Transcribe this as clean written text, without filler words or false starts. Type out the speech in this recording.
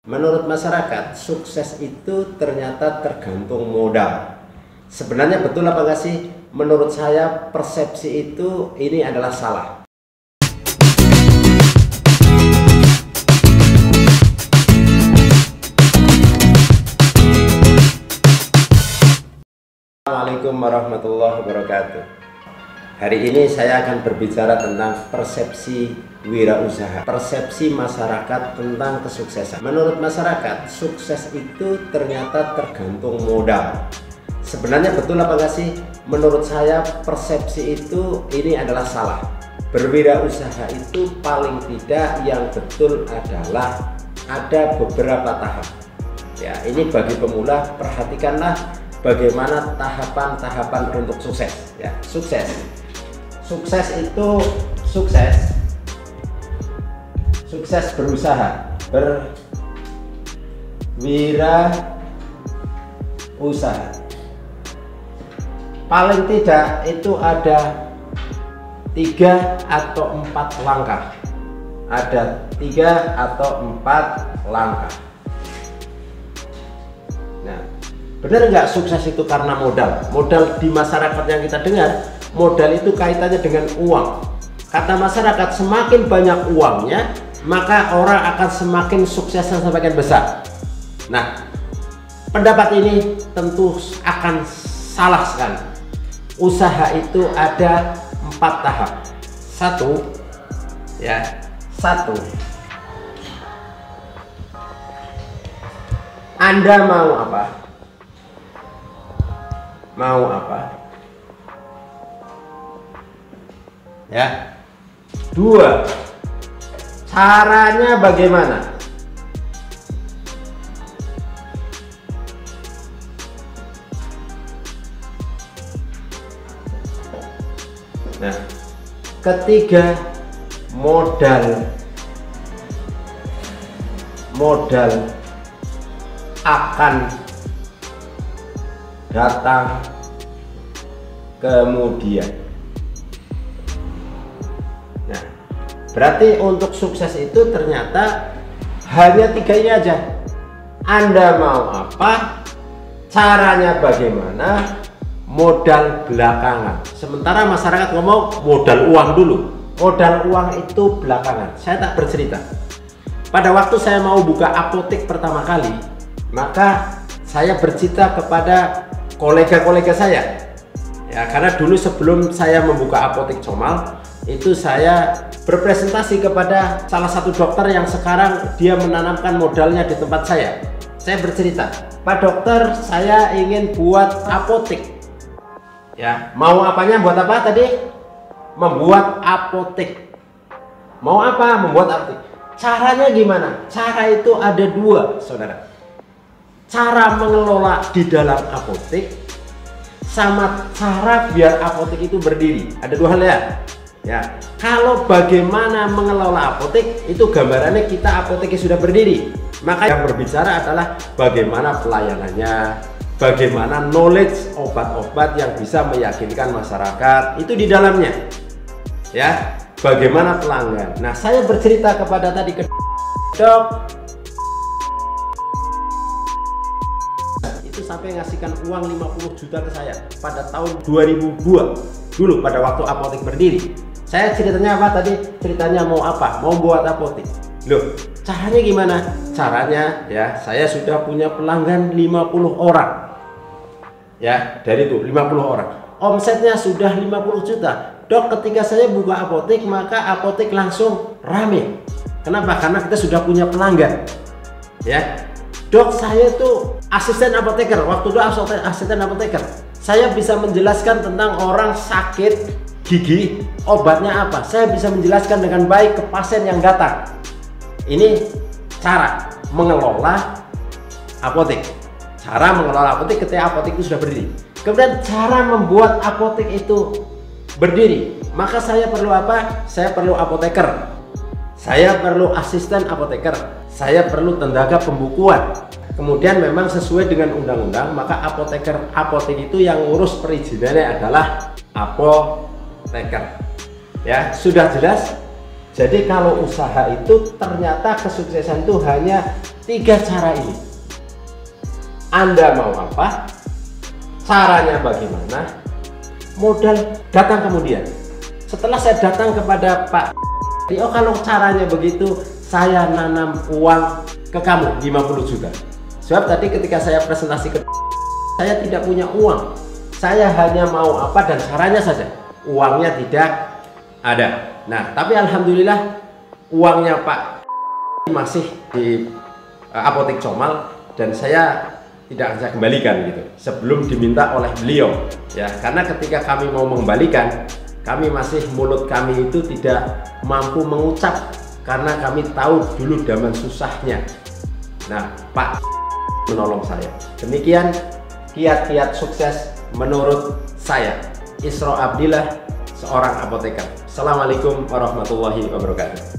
Menurut masyarakat, sukses itu ternyata tergantung modal. Sebenarnya betul apa enggak sih? Menurut saya persepsi itu ini adalah salah. Assalamualaikum warahmatullahi wabarakatuh. Hari ini saya akan berbicara tentang persepsi wirausaha, persepsi masyarakat tentang kesuksesan. Menurut masyarakat, sukses itu ternyata tergantung modal. Sebenarnya betul apa enggak sih? Menurut saya persepsi itu ini adalah salah. Berwirausaha itu paling tidak yang betul adalah ada beberapa tahap. Ya, ini bagi pemula perhatikanlah bagaimana tahapan-tahapan untuk sukses. Ya, sukses itu sukses berusaha, berwirausaha. Paling tidak itu ada 3 atau 4 langkah. Ada 3 atau 4 langkah. Nah, benar nggak sukses itu karena modal? Modal di masyarakat yang kita dengar, modal itu kaitannya dengan uang. Kata masyarakat, semakin banyak uangnya, maka orang akan semakin sukses dan semakin besar. Nah, pendapat ini tentu akan salah sekali. Usaha itu ada 4 tahap. Satu, Anda mau apa? Ya. 2, caranya bagaimana? Nah, ketiga, modal akan datang kemudian. Nah, berarti untuk sukses itu ternyata hanya 3 ini aja. Anda mau apa, caranya bagaimana, modal belakangan. Sementara masyarakat ngomong modal uang dulu. Modal uang itu belakangan. Saya tak bercerita. Pada waktu saya mau buka apotek pertama kali, maka saya bercerita kepada kolega-kolega saya. Ya, karena dulu sebelum saya membuka apotek Comal, itu saya berpresentasi kepada salah satu dokter yang sekarang dia menanamkan modalnya di tempat saya. Saya bercerita, Pak Dokter, saya ingin buat apotek. Ya, mau apanya? Buat apa tadi? Membuat apotek. Mau apa? Membuat apotek. Caranya gimana? Cara itu ada 2, saudara. Cara mengelola di dalam apotek sama cara biar apotek itu berdiri. Ada 2 hal ya. Ya, kalau bagaimana mengelola apotek itu gambarannya kita apoteknya sudah berdiri. Maka yang berbicara adalah bagaimana pelayanannya, bagaimana knowledge obat-obat yang bisa meyakinkan masyarakat itu di dalamnya. Ya, bagaimana pelanggan. Nah, saya bercerita kepada tadi ke Dok, itu sampai ngasihkan uang 50 juta ke saya pada tahun 2002 dulu pada waktu apotek berdiri. Saya ceritanya apa tadi? Ceritanya mau apa? Mau buat apotek. Loh, caranya gimana? Caranya ya, saya sudah punya pelanggan 50 orang. Ya, dari itu 50 orang. Omsetnya sudah 50 juta. Dok, ketika saya buka apotek, maka apotek langsung rame. Kenapa? Karena kita sudah punya pelanggan. Ya. Dok, saya tuh asisten apoteker. Waktu itu asisten apoteker. Saya bisa menjelaskan tentang orang sakit gigi, obatnya apa. Saya bisa menjelaskan dengan baik ke pasien yang datang. Ini cara mengelola apotek. Cara mengelola apotek ketika apotek itu sudah berdiri. Kemudian cara membuat apotek itu berdiri. Maka saya perlu apa? Saya perlu apoteker. Saya perlu asisten apoteker. Saya perlu tenaga pembukuan. Kemudian memang sesuai dengan undang-undang, maka apotek itu yang ngurus perizinannya adalah apoteker. Ya, sudah jelas. Jadi kalau usaha itu ternyata kesuksesan itu hanya 3 cara ini. Anda mau apa? Caranya bagaimana? Modal datang kemudian. Setelah saya datang kepada Pak Rio, kalau caranya begitu, saya nanam uang ke kamu 50 juta. Sebab tadi ketika saya presentasi ke saya tidak punya uang. Saya hanya mau apa dan caranya saja. Uangnya tidak ada. Nah, tapi alhamdulillah uangnya Pak masih di Apotek Comal dan saya tidak akan saya kembalikan gitu sebelum diminta oleh beliau ya, karena ketika kami mau mengembalikan, kami masih mulut kami itu tidak mampu mengucap karena kami tahu dulu zaman susahnya. Nah, Pak menolong saya. Demikian kiat-kiat sukses menurut saya, Isro Abdillah, seorang apoteker. Assalamualaikum warahmatullahi wabarakatuh.